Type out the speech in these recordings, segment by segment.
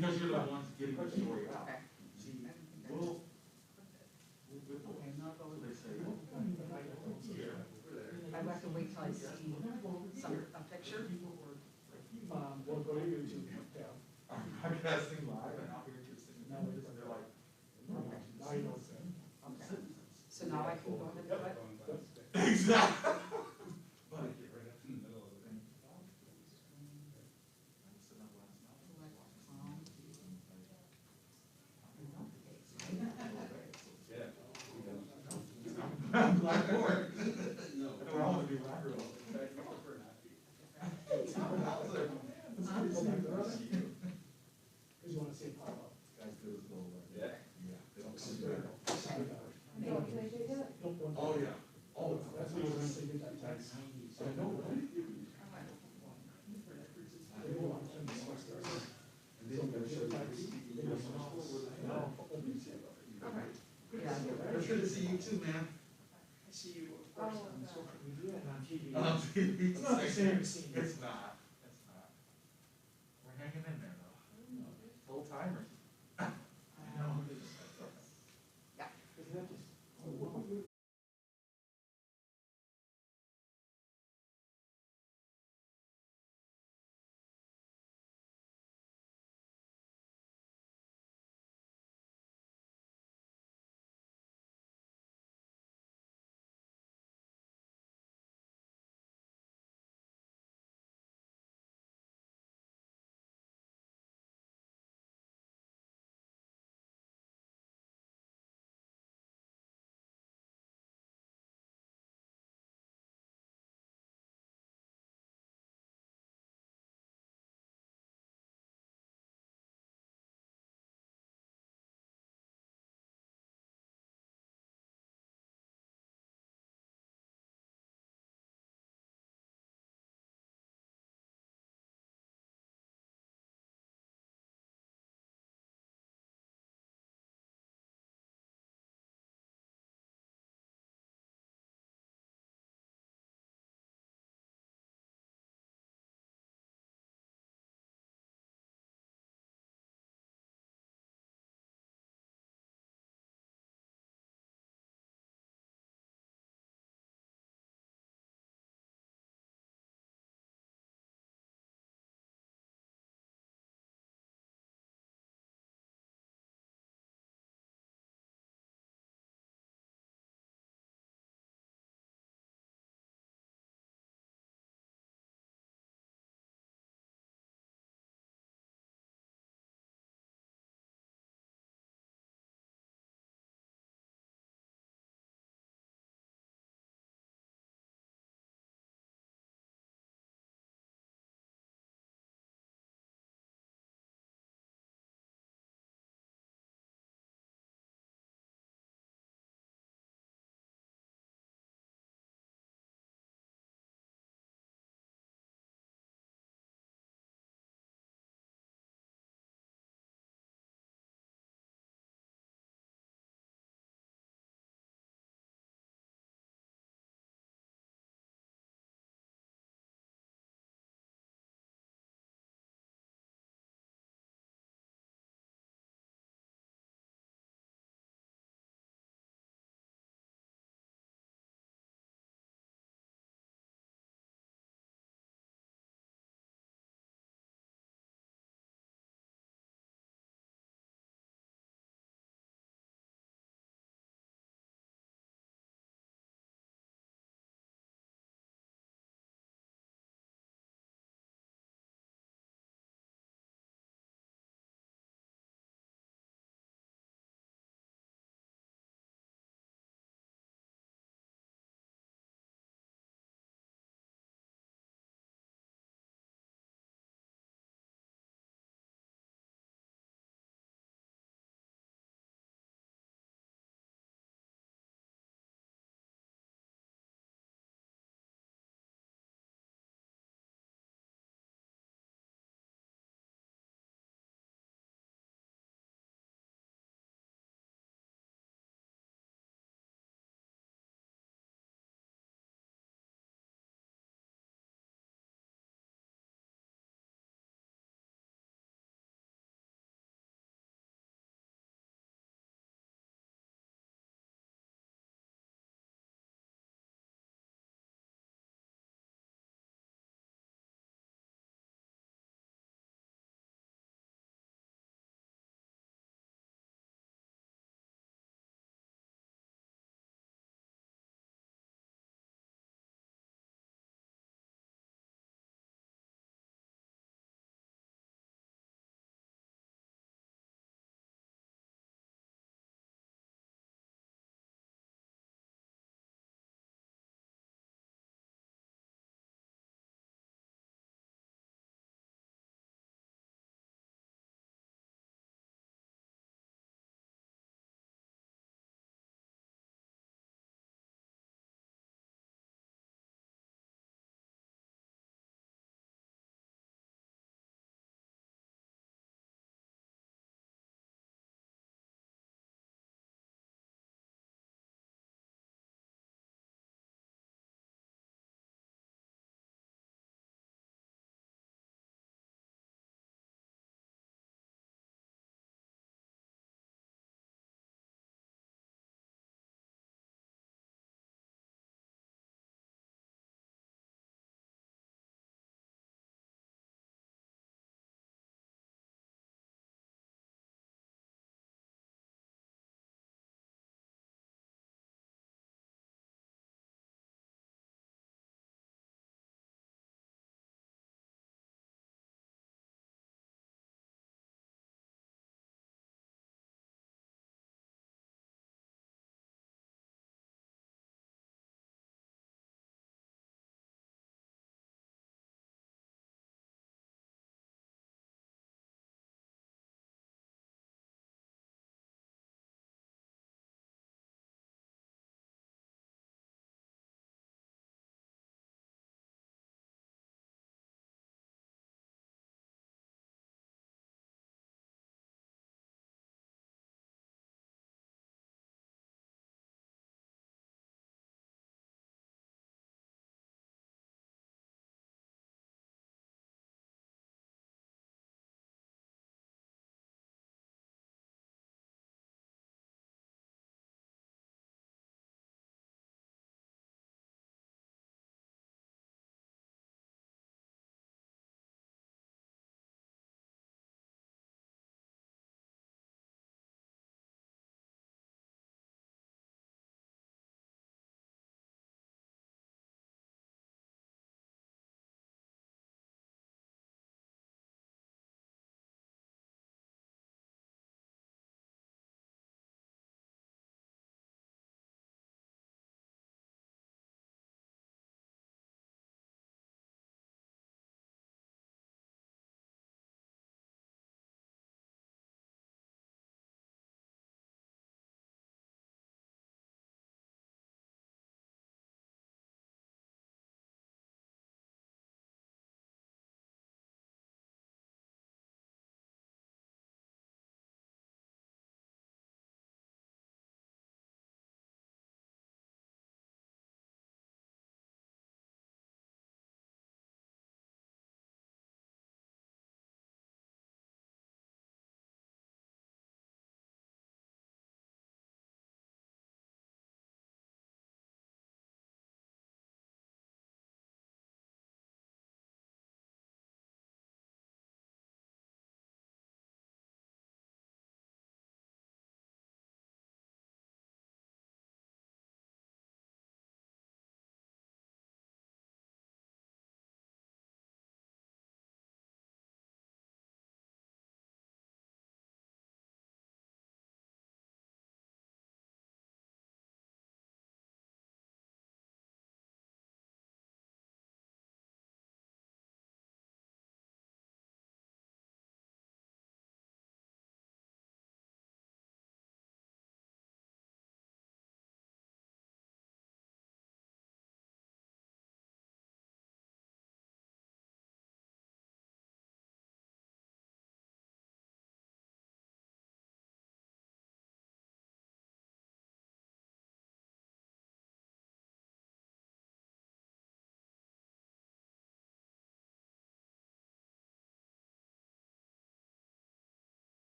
because you're the ones getting the story out. Okay. See, we'll they say, I have to wait till I see a picture. We'll go to YouTube tab. I'm broadcasting live and I'll hear you singing. Now And they're like, Now you know it's in. Okay. So now I can go ahead and do it? exactly. But I'm glad for it. No. I don't want to be live. Because you want to see it pop up. Guys do this little, Yeah. yeah, they don't This is see very- that. this is very good. Don't- Oh, yeah. Oh, That's what you're going to say, get that text. So I know, right? They go on, send me some stuff. and then you gotta show you. They go on. No. Yeah. It's good to see you too, man. I see you, of course, on social media and on TV. TV. It's not the same scene. It's not, it's not. We're hanging in there though. Full timers. I know. Yeah. Isn't that just?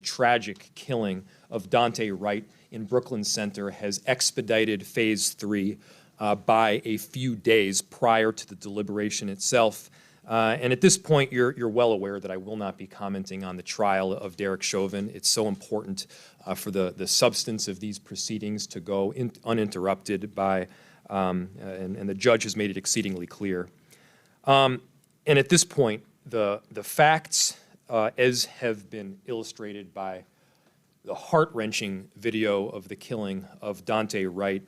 tragic killing of Dante Wright in Brooklyn Center has expedited Phase 3 by a few days prior to the deliberation itself. And at this point, you're well aware that I will not be commenting on the trial of Derek Chauvin. It's so important for the substance of these proceedings to go uninterrupted by, and the judge has made it exceedingly clear. And at this point, the facts, as have been illustrated by the heart-wrenching video of the killing of Dante Wright,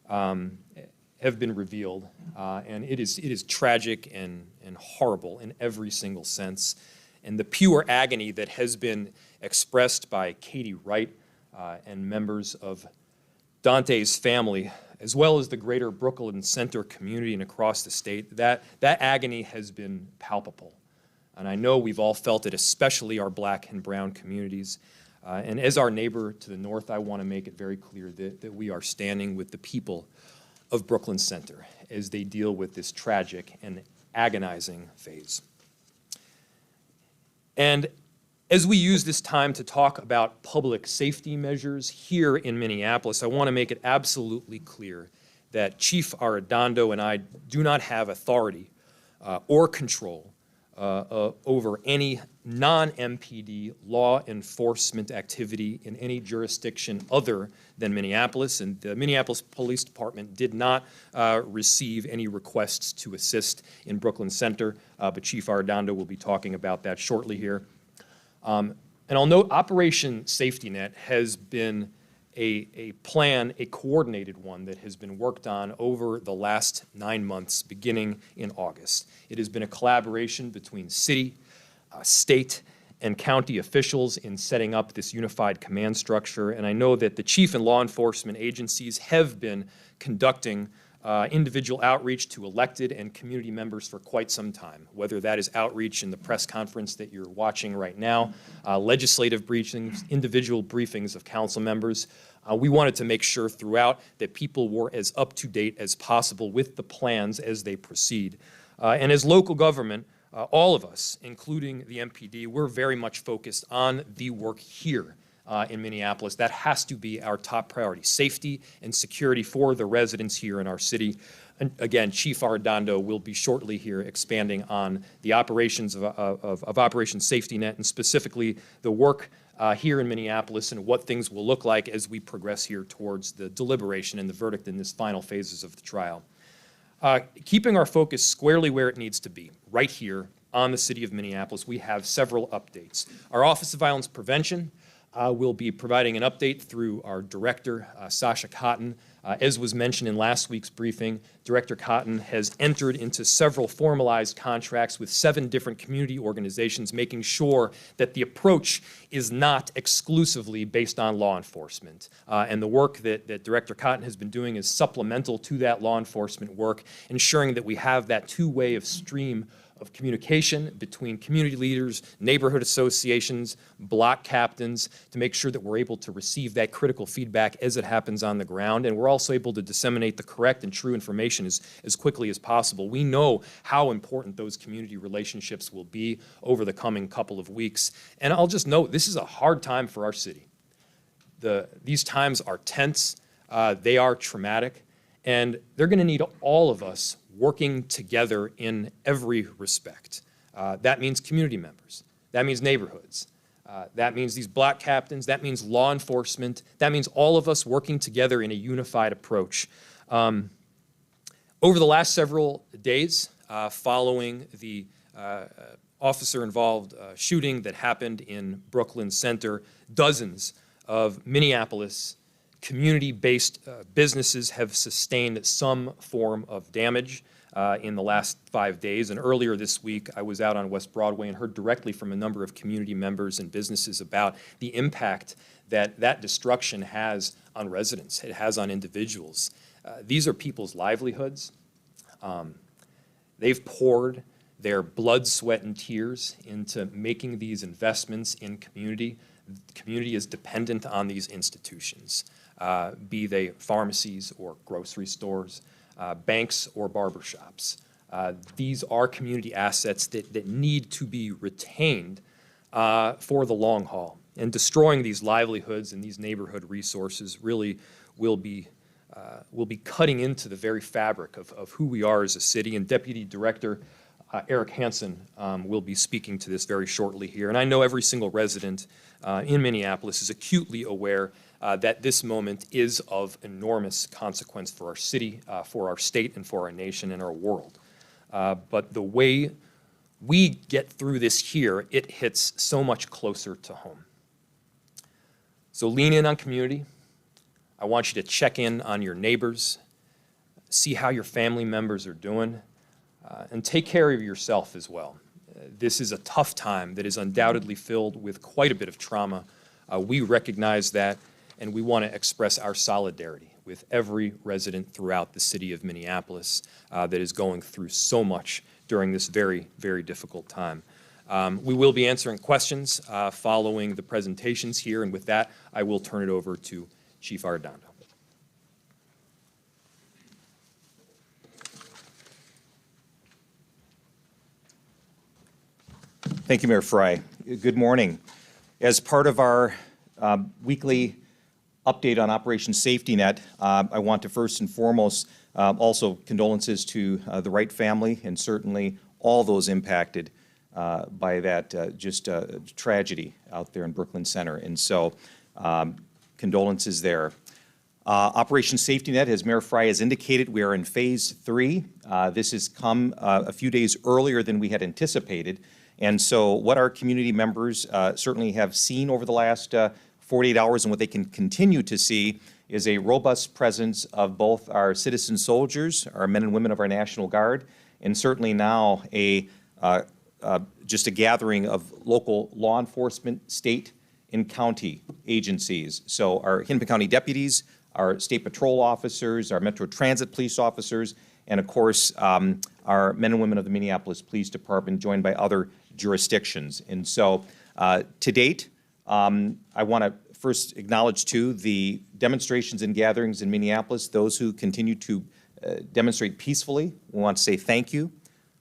have been revealed, and it is tragic and horrible in every single sense. And the pure agony that has been expressed by Katie Wright and members of Dante's family, as well as the greater Brooklyn Center community and across the state, that agony has been palpable. And I know we've all felt it, especially our black and brown communities. And as our neighbor to the north, I want to make it very clear that we are standing with the people of Brooklyn Center as they deal with this tragic and agonizing phase. And as we use this time to talk about public safety measures here in Minneapolis, I want to make it absolutely clear that Chief Arradondo and I do not have authority or control over any non-MPD law enforcement activity in any jurisdiction other than Minneapolis, and the Minneapolis Police Department did not receive any requests to assist in Brooklyn Center, but Chief Arradondo will be talking about that shortly here. And I'll note Operation Safety Net has been a plan, a coordinated one that has been worked on over the last 9 months, beginning in August. It has been a collaboration between city, state, and county officials in setting up this unified command structure, and I know that the chief and law enforcement agencies have been conducting individual outreach to elected and community members for quite some time, whether that is outreach in the press conference that you're watching right now, legislative briefings, individual briefings of council members. We wanted to make sure throughout that people were as up to date as possible with the plans as they proceed. And as local government, all of us, including the MPD, we're very much focused on the work here in Minneapolis. That has to be our top priority, safety and security for the residents here in our city. And again, Chief Arradondo will be shortly here expanding on the operations of Operation Safety Net and specifically the work here in Minneapolis and what things will look like as we progress here towards the deliberation and the verdict in this final phases of the trial. Keeping our focus squarely where it needs to be, right here on the city of Minneapolis, we have several updates. Our Office of Violence Prevention will be providing an update through our director, Sasha Cotton. As was mentioned in last week's briefing, Director Cotton has entered into several formalized contracts with 7 different community organizations, making sure that the approach is not exclusively based on law enforcement. And the work that Director Cotton has been doing is supplemental to that law enforcement work, ensuring that we have that two-way of stream of communication between community leaders, neighborhood associations, block captains, to make sure that we're able to receive that critical feedback as it happens on the ground. And we're also able to disseminate the correct and true information as quickly as possible. We know how important those community relationships will be over the coming couple of weeks. And I'll just note, this is a hard time for our city. These times are tense, they are traumatic, and they're going to need all of us working together in every respect. That means community members. That means neighborhoods. That means these block captains. That means law enforcement. That means all of us working together in a unified approach. Over the last several days, following the officer-involved shooting that happened in Brooklyn Center, dozens of Minneapolis community-based businesses have sustained some form of damage in the last 5 days. And earlier this week, I was out on West Broadway and heard directly from a number of community members and businesses about the impact that destruction has on residents, it has on individuals. These are people's livelihoods. They've poured their blood, sweat, and tears into making these investments in community. The community is dependent on these institutions. Be they pharmacies or grocery stores, banks or barbershops. These are community assets that need to be retained for the long haul. And destroying these livelihoods and these neighborhood resources really will be cutting into the very fabric of who we are as a city. And Deputy Director Eric Hansen will be speaking to this very shortly here. And I know every single resident in Minneapolis is acutely aware that this moment is of enormous consequence for our city, for our state, and for our nation and our world. But the way we get through this here, it hits so much closer to home. So lean in on community. I want you to check in on your neighbors, see how your family members are doing, and take care of yourself as well. This is a tough time that is undoubtedly filled with quite a bit of trauma. We recognize that, and we want to express our solidarity with every resident throughout the city of Minneapolis that is going through so much during this very, very difficult time. We will be answering questions following the presentations here, and with that, I will turn it over to Chief Arradondo. Thank you, Mayor Frey. Good morning. As part of our weekly update on Operation Safety Net, I want to first and foremost also condolences to the Wright family and certainly all those impacted by that tragedy out there in Brooklyn Center. And so condolences there. Operation Safety Net, as Mayor Frey has indicated, we are in Phase 3. This has come a few days earlier than we had anticipated. And so what our community members certainly have seen over the last 48 hours and what they can continue to see is a robust presence of both our citizen soldiers, our men and women of our National Guard, and certainly now just a gathering of local law enforcement, state and county agencies. So our Hennepin County deputies, our state patrol officers, our Metro Transit police officers, and of course our men and women of the Minneapolis Police Department, joined by other jurisdictions. And so to date, I want to first acknowledge too the demonstrations and gatherings in Minneapolis, those who continue to demonstrate peacefully. We want to say thank you.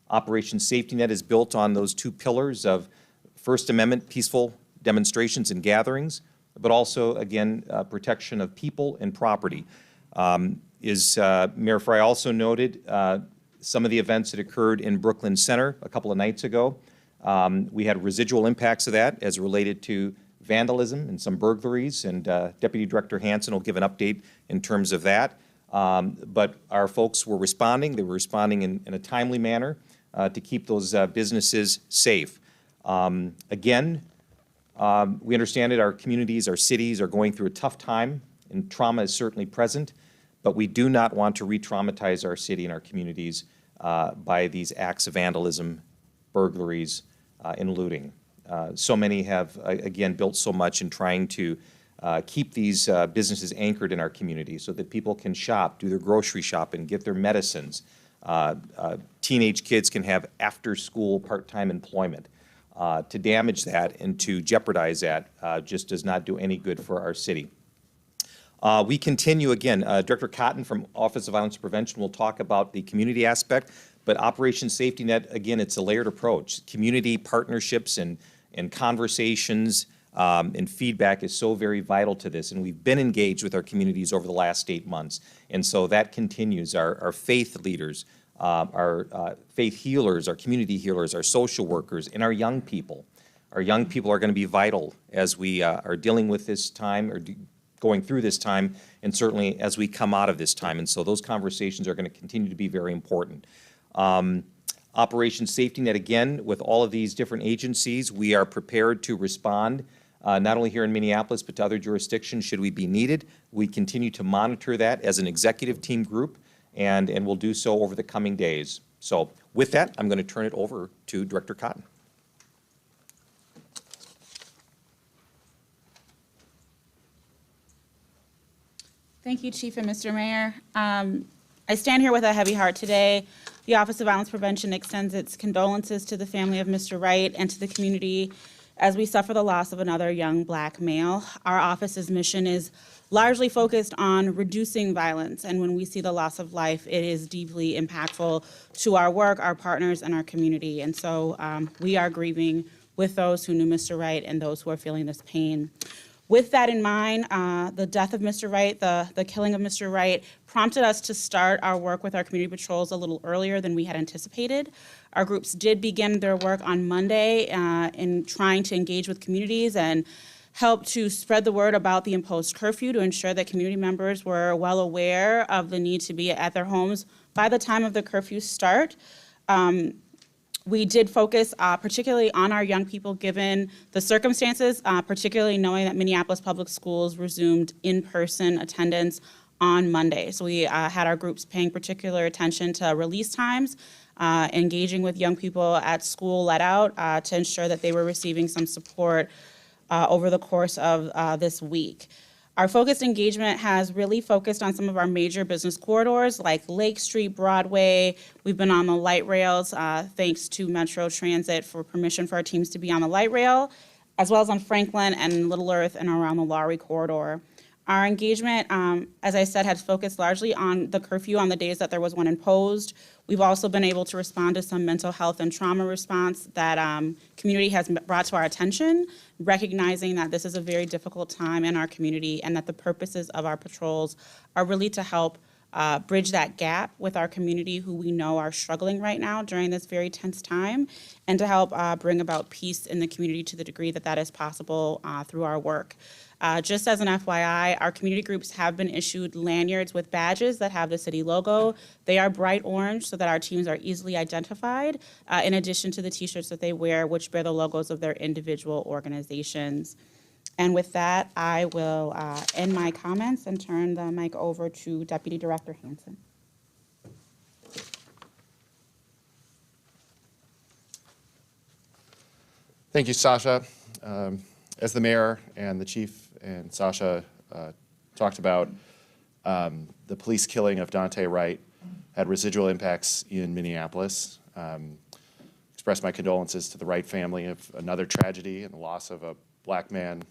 Operation Safety Net is built on those two pillars of First Amendment peaceful demonstrations and gatherings, but also, again, protection of people and property. Mayor Frey also noted some of the events that occurred in Brooklyn Center a couple of nights ago. We had residual impacts of that as related to vandalism and some burglaries, and Deputy Director Hansen will give an update in terms of that. But our folks were responding. They were responding in a timely manner to keep those businesses safe. Again, we understand that our communities, our cities are going through a tough time, and trauma is certainly present, but we do not want to re-traumatize our city and our communities by these acts of vandalism, burglaries, and looting. So many have, again, built so much in trying to keep these businesses anchored in our community so that people can shop, do their grocery shopping, get their medicines. Teenage kids can have after-school part-time employment. To damage that and to jeopardize that just does not do any good for our city. We continue, again, Director Cotton from Office of Violence Prevention will talk about the community aspect, but Operation Safety Net, again, it's a layered approach. Community partnerships and conversations and feedback is so very vital to this, and we've been engaged with our communities over the last 8 months, and so that continues. Our faith leaders, our faith healers, our community healers, our social workers, and our young people. Our young people are going to be vital as we are dealing with this time or going through this time, and certainly as we come out of this time, and so those conversations are going to continue to be very important. Operation Safety Net, again, with all of these different agencies, we are prepared to respond not only here in Minneapolis, but to other jurisdictions should we be needed. We continue to monitor that as an executive team group, and we'll do so over the coming days. So with that, I'm going to turn it over to Director Cotton. Thank you, Chief and Mr. Mayor. I stand here with a heavy heart today. The Office of Violence Prevention extends its condolences to the family of Mr. Wright and to the community as we suffer the loss of another young Black male. Our office's mission is largely focused on reducing violence, and when we see the loss of life, it is deeply impactful to our work, our partners, and our community. And so we are grieving with those who knew Mr. Wright and those who are feeling this pain. With that in mind, the death of Mr. Wright, the killing of Mr. Wright, prompted us to start our work with our community patrols a little earlier than we had anticipated. Our groups did begin their work on Monday in trying to engage with communities and help to spread the word about the imposed curfew to ensure that community members were well aware of the need to be at their homes by the time of the curfew start. We did focus particularly on our young people given the circumstances, particularly knowing that Minneapolis Public Schools resumed in-person attendance on Monday. So we had our groups paying particular attention to release times, engaging with young people at school let out to ensure that they were receiving some support over the course of this week. Our focused engagement has really focused on some of our major business corridors like Lake Street, Broadway. We've been on the light rails, thanks to Metro Transit for permission for our teams to be on the light rail, as well as on Franklin and Little Earth and around the Lowry corridor. Our engagement, as I said, has focused largely on the curfew on the days that there was one imposed. We've also been able to respond to some mental health and trauma response that community has brought to our attention, recognizing that this is a very difficult time in our community and that the purposes of our patrols are really to help bridge that gap with our community who we know are struggling right now during this very tense time, and to help bring about peace in the community to the degree that that is possible through our work. Just as an FYI, our community groups have been issued lanyards with badges that have the city logo. They are bright orange so that our teams are easily identified, in addition to the t-shirts that they wear, which bear the logos of their individual organizations. And with that, I will end my comments and turn the mic over to Deputy Director Hanson. Thank you, Sasha. As the mayor and the chief and Sasha talked about, the police killing of Dante Wright had residual impacts in Minneapolis. Express my condolences to the Wright family of another tragedy and the loss of a black man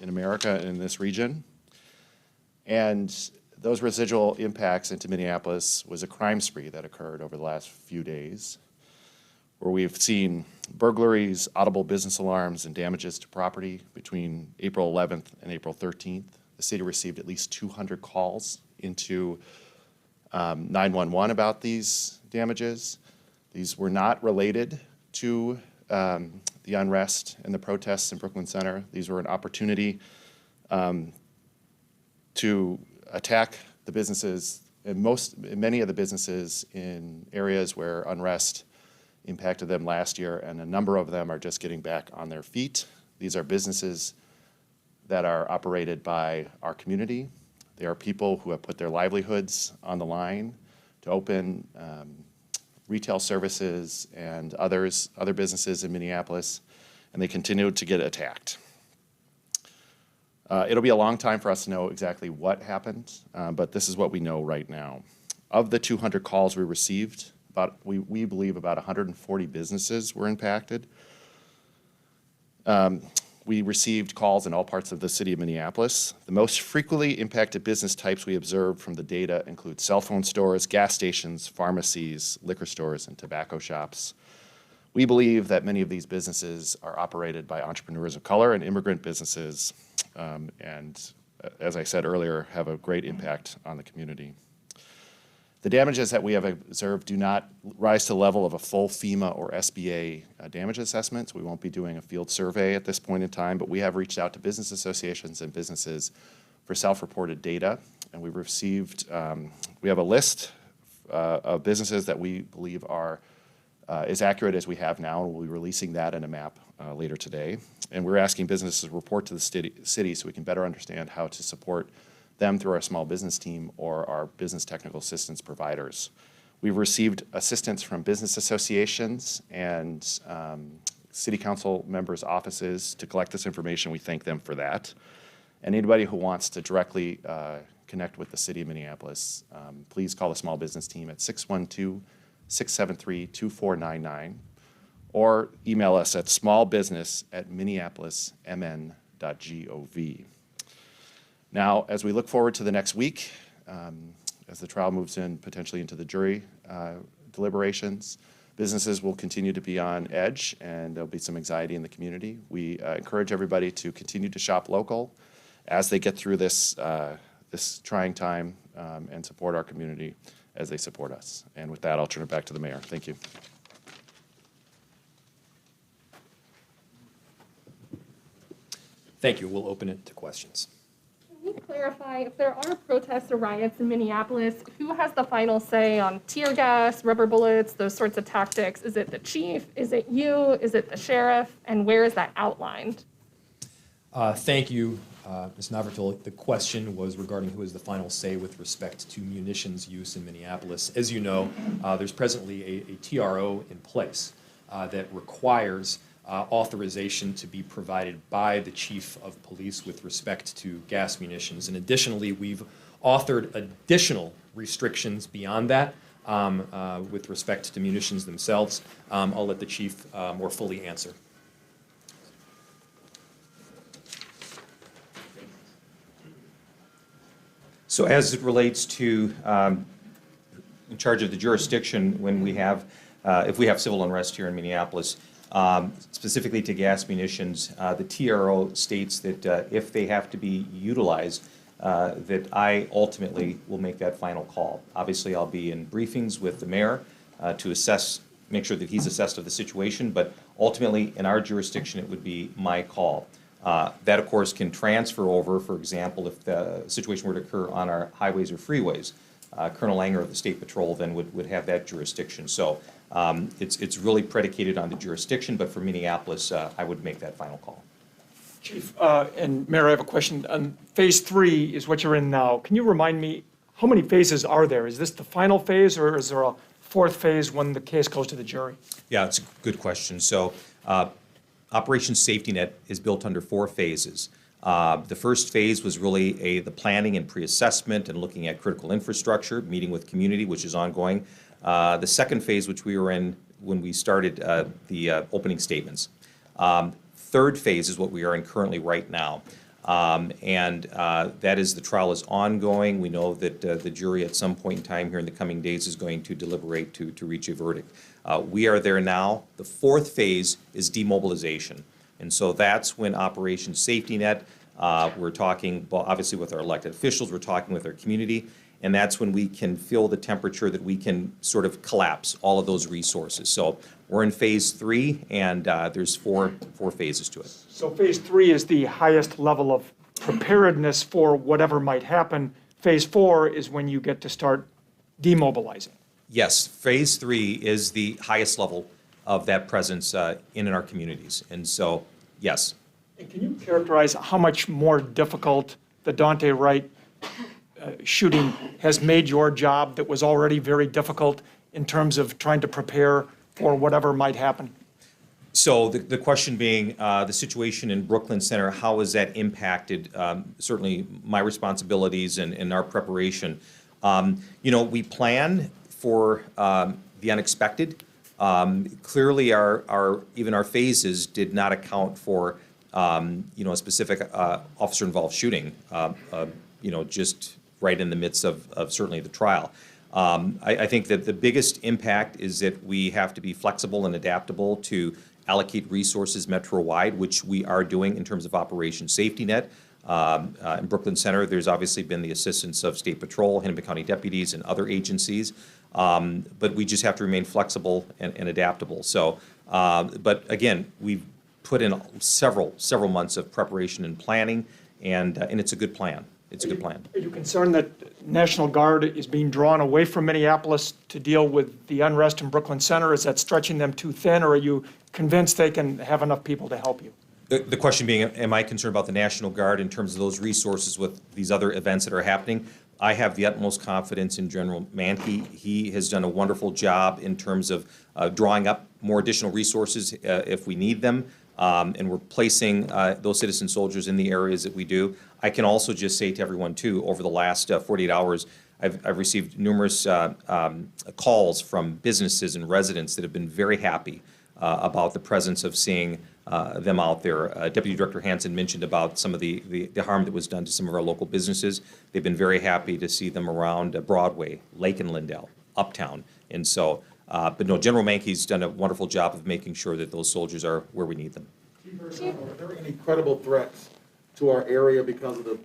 in America and in this region. And those residual impacts into Minneapolis was a crime spree that occurred over the last few days, where we've seen burglaries, audible business alarms, and damages to property between April 11th and April 13th. The city received at least 200 calls into 911 about these damages. These were not related to the unrest and the protests in Brooklyn Center. These were an opportunity to attack the businesses, and many of the businesses in areas where unrest impacted them last year, and a number of them are just getting back on their feet. These are businesses that are operated by our community. They are people who have put their livelihoods on the line to open retail services and other businesses in Minneapolis, and they continue to get attacked. It'll be a long time for us to know exactly what happened, but this is what we know right now. Of the 200 calls we received, we believe about 140 businesses were impacted. We received calls in all parts of the city of Minneapolis. The most frequently impacted business types we observed from the data include cell phone stores, gas stations, pharmacies, liquor stores, and tobacco shops. We believe that many of these businesses are operated by entrepreneurs of color and immigrant businesses, and as I said earlier, have a great impact on the community. The damages that we have observed do not rise to the level of a full FEMA or SBA damage assessment. We won't be doing a field survey at this point in time, but we have reached out to business associations and businesses for self-reported data, and we've received, we have a list of businesses that we believe are as accurate as we have now, and we'll be releasing that in a map later today. And we're asking businesses to report to the city so we can better understand how to support them through our small business team or our business technical assistance providers. We've received assistance from business associations and city council members' offices to collect this information. We thank them for that. And anybody who wants to directly connect with the city of Minneapolis, please call the small business team at 612-673-2499 or email us at smallbusiness@minneapolismn.gov. Now, as we look forward to the next week, as the trial moves in potentially into the jury deliberations, businesses will continue to be on edge, and there'll be some anxiety in the community. We encourage everybody to continue to shop local as they get through this, this trying time, and support our community as they support us. And with that, I'll turn it back to the mayor. Thank you. Thank you. We'll open it to questions. Can you clarify, if there are protests or riots in Minneapolis, who has the final say on tear gas, rubber bullets, those sorts of tactics? Is it the chief? Is it you? Is it the sheriff? And where is that outlined? Thank you, Ms. Navratil. The question was regarding who has the final say with respect to munitions use in Minneapolis. As you know, there's presently a TRO in place that requires authorization to be provided by the chief of police with respect to gas munitions. And additionally, we've authored additional restrictions beyond that with respect to munitions themselves. I'll let the chief more fully answer. So as it relates to in charge of the jurisdiction when we have, if we have civil unrest here in Minneapolis, specifically to gas munitions, the TRO states that if they have to be utilized, that I ultimately will make that final call. Obviously, I'll be in briefings with the mayor to assess, make sure that he's assessed of the situation, but ultimately, in our jurisdiction, it would be my call. That, of course, can transfer over, for example, if the situation were to occur on our highways or freeways. Colonel Langer of the State Patrol then would have that jurisdiction. So it's really predicated on the jurisdiction, but for Minneapolis, I would make that final call. Chief, and Mayor, I have a question. Phase 3 is what you're in now. Can you remind me, how many phases are there? Is this the final phase, or is there a fourth phase when the case goes to the jury? Yeah, it's a good question. So Operation Safety Net is built under 4 phases. The first phase was really the planning and pre-assessment and looking at critical infrastructure, meeting with community, which is ongoing. The second phase, which we were in when we started the opening statements. Third phase is what we are in currently right now. That is, the trial is ongoing. We know that the jury at some point in time here in the coming days is going to deliberate to reach a verdict. We are there now. The fourth phase is demobilization. And so that's when Operation Safety Net, we're talking obviously with our elected officials, we're talking with our community, and that's when we can feel the temperature that we can sort of collapse all of those resources. So we're in phase 3, and there's four phases to it. So phase 3 is the highest level of preparedness for whatever might happen. Phase 4 is when you get to start demobilizing. Yes, phase 3 is the highest level of that presence in our communities. And so, yes. And can you characterize how much more difficult the Daunte Wright shooting has made your job that was already very difficult in terms of trying to prepare for whatever might happen? So the question being, the situation in Brooklyn Center, how has that impacted certainly my responsibilities and our preparation? You know, we plan for the unexpected. Clearly, even our phases did not account for you know, a specific officer-involved shooting. You know, just right in the midst of certainly the trial. I think that the biggest impact is that we have to be flexible and adaptable to allocate resources metro-wide, which we are doing in terms of Operation Safety Net. In Brooklyn Center, there's obviously been the assistance of State Patrol, Hennepin County deputies, and other agencies. But we just have to remain flexible and adaptable. So, but again, we've put in several months of preparation and planning, and it's a good plan. It's a good plan. Are you concerned that National Guard is being drawn away from Minneapolis to deal with the unrest in Brooklyn Center? Is that stretching them too thin, or are you convinced they can have enough people to help you? The question being, am I concerned about the National Guard in terms of those resources with these other events that are happening? I have the utmost confidence in General Mankey. He has done a wonderful job in terms of drawing up more additional resources if we need them, and we're placing those citizen soldiers in the areas that we do. I can also just say to everyone, too, over the last 48 hours, I've received numerous calls from businesses and residents that have been very happy about the presence of seeing them out there. Deputy Director Hansen mentioned about some of the harm that was done to some of our local businesses. They've been very happy to see them around Broadway, Lake and Lindell, Uptown. And so But no, General Mankey's done a wonderful job of making sure that those soldiers are where we need them. Chief, are there any credible threats to our area because of the,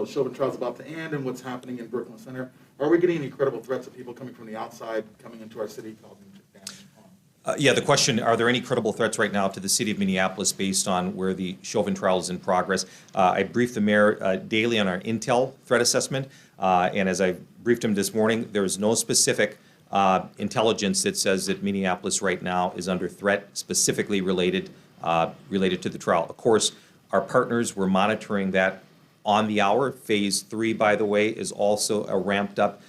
Chauvin trial's about to end and what's happening in Brooklyn Center? Are we getting any credible threats of people coming from the outside, coming into our city, causing damage? Yeah, the question, are there any credible threats right now to the city of Minneapolis based on where the Chauvin trial is in progress? I briefed the mayor daily on our intel threat assessment, and as I briefed him this morning, there is no specific intelligence that says that Minneapolis right now is under threat specifically related to the trial. Of course, our partners were monitoring that on the hour. Phase 3, by the way, is also a ramped up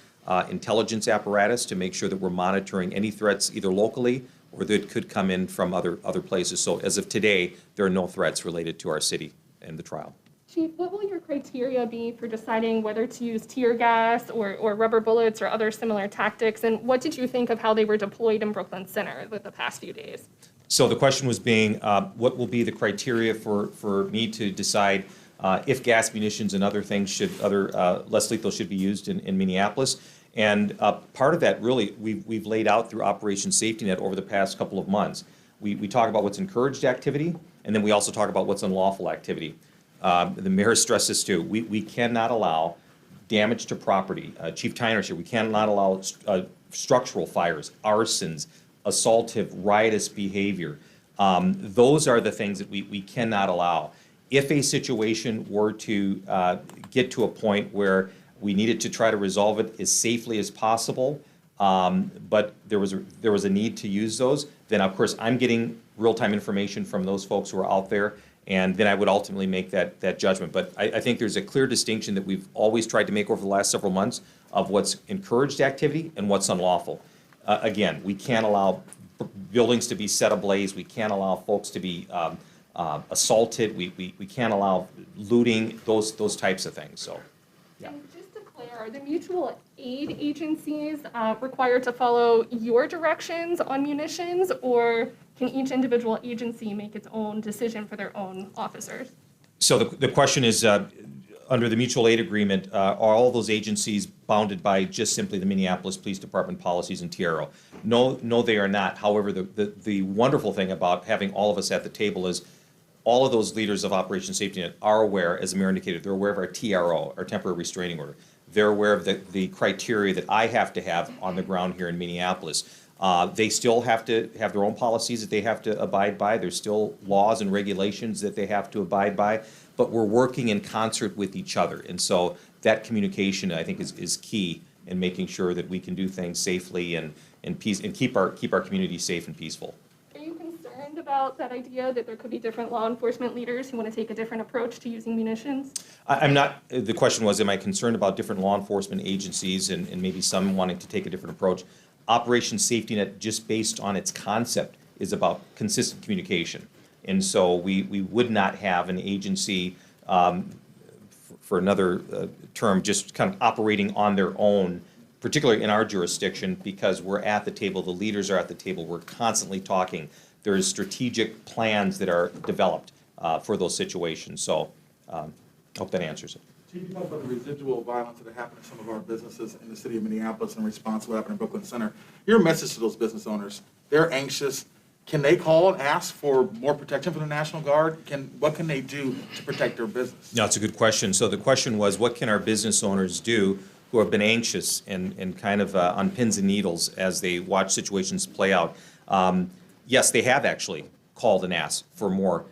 intelligence apparatus to make sure that we're monitoring any threats either locally or that could come in from other places. So as of today, there are no threats related to our city and the trial. Chief, what will your criteria be for deciding whether to use tear gas or rubber bullets or other similar tactics? And what did you think of how they were deployed in Brooklyn Center with the past few days? So the question was being, what will be the criteria for me to decide if gas, munitions, and other things less lethal should be used in Minneapolis? And part of that really we've laid out through Operation Safety Net over the past couple of months. We talk about what's encouraged activity, and then we also talk about what's unlawful activity. The mayor stressed this too. We cannot allow damage to property. Chief Tyner's here. We cannot allow structural fires, arsons, assaultive, riotous behavior. Those are the things that we cannot allow. If a situation were to get to a point where we needed to try to resolve it as safely as possible, but there was a need to use those, then of course I'm getting real-time information from those folks who are out there, and then I would ultimately make that judgment. But I think there's a clear distinction that we've always tried to make over the last several months of what's encouraged activity and what's unlawful. Again, we can't allow buildings to be set ablaze. We can't allow folks to be assaulted. We can't allow looting, those types of things. So, yeah. And just to clear, are the mutual aid agencies required to follow your directions on munitions, or can each individual agency make its own decision for their own officers? So the question is, under the mutual aid agreement, are all those agencies bounded by just simply the Minneapolis Police Department policies and TRO? No, they are not. However, the wonderful thing about having all of us at the table is all of those leaders of Operation Safety Net are aware, as the mayor indicated, they're aware of our TRO, our temporary restraining order. They're aware of the criteria that I have to have on the ground here in Minneapolis. They still have to have their own policies that they have to abide by. There's still laws and regulations that they have to abide by, but we're working in concert with each other. And so that communication, I think, is key in making sure that we can do things safely and keep our community safe and peaceful. Are you concerned about that idea that there could be different law enforcement leaders who want to take a different approach to using munitions? I'm not, the question was, am I concerned about different law enforcement agencies and maybe some wanting to take a different approach? Operation Safety Net, just based on its concept, is about consistent communication. And so we would not have an agency, for another term, just kind of operating on their own, particularly in our jurisdiction, because we're at the table, the leaders are at the table, we're constantly talking. There's strategic plans that are developed for those situations. So hope that answers it. Chief, you talked about the residual violence that happened in some of our businesses in the city of Minneapolis in response to what happened in Brooklyn Center. Your message to those business owners, they're anxious. Can they call and ask for more protection from the National Guard? What can they do to protect their business? No, it's a good question. So the question was, what can our business owners do who have been anxious and kind of on pins and needles as they watch situations play out? Yes, they have actually called and asked for more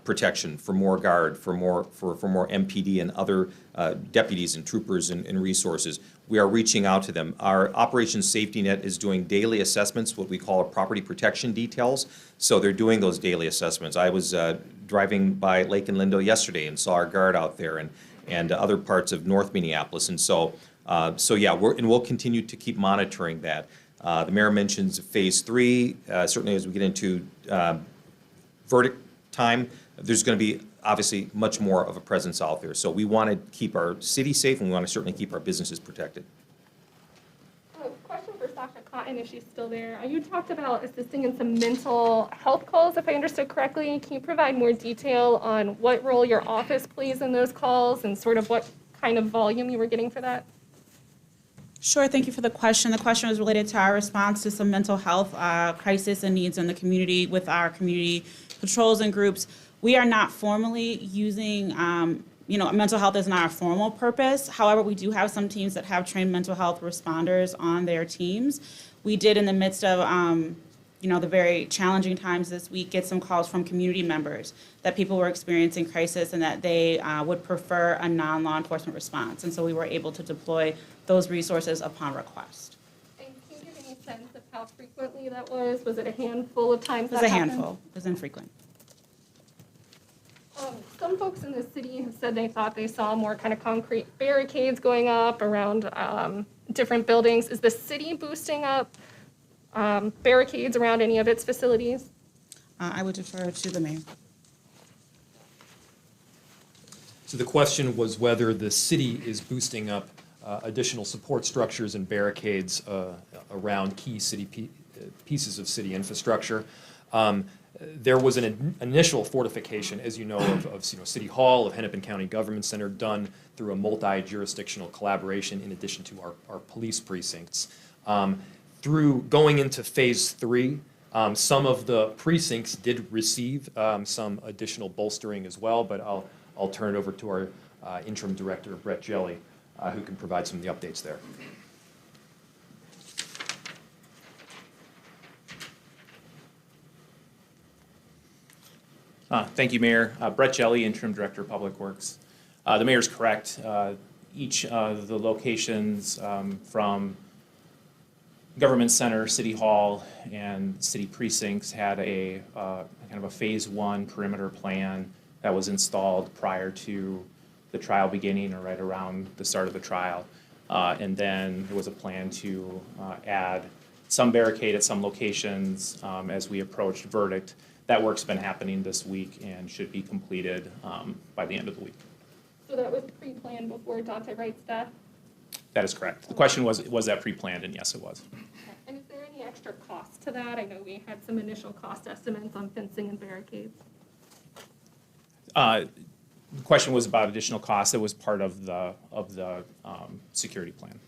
protection, for more guard, for more MPD and other deputies and troopers and resources. We are reaching out to them. Our Operation Safety Net is doing daily assessments, what we call our property protection details. So they're doing those daily assessments. I was driving by Lake and Lindo yesterday and saw our guard out there and other parts of North Minneapolis. And so yeah, we'll continue to keep monitoring that. The mayor mentions Phase 3. Certainly as we get into verdict time, there's going to be obviously much more of a presence out there. So we want to keep our city safe, and we want to certainly keep our businesses protected. Question for Sasha Cotton, if she's still there. You talked about assisting in some mental health calls, if I understood correctly. Can you provide more detail on what role your office plays in those calls and sort of what kind of volume you were getting for that? Sure, thank you for the question. The question was related to our response to some mental health crisis and needs in the community with our community patrols and groups. We are not formally using, mental health is not our formal purpose. However, we do have some teams that have trained mental health responders on their teams. We did, in the midst of, the very challenging times this week, get some calls from community members that people were experiencing crisis and that they would prefer a non-law enforcement response. And so we were able to deploy those resources upon request. And can you give any sense of how frequently that was? Was it a handful of times It was that a happened? handful, it was infrequent. Some folks in the city have said they thought they saw more kind of concrete barricades going up around different buildings. Is the city boosting up barricades around any of its facilities? I would defer to the mayor. So the question was whether the city is boosting up additional support structures and barricades around key city pieces of city infrastructure. There was an initial fortification, as you know, of City Hall, of Hennepin County Government Center, done through a multi-jurisdictional collaboration in addition to our police precincts. Through going into phase 3, some of the precincts did receive some additional bolstering as well, but I'll turn it over to our interim director, Brett Jelly, who can provide some of the updates there. Thank you, Mayor. Brett Jelly, Interim Director of Public Works. The mayor's correct. Each of the locations from Government Center, City Hall, and city precincts had a kind of a phase 1 perimeter plan that was installed prior to the trial beginning or right around the start of the trial. And then there was a plan to add some barricade at some locations as we approached verdict. That work's been happening this week and should be completed by the end of the week. So that was pre-planned before Dante Wright's death? That is correct. The question was that pre-planned? And yes, it was. And is there any extra cost to that? I know we had some initial cost estimates on fencing and barricades. The question was about additional costs. It was part of the security plan.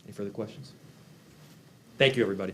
Any further questions? Thank you, everybody.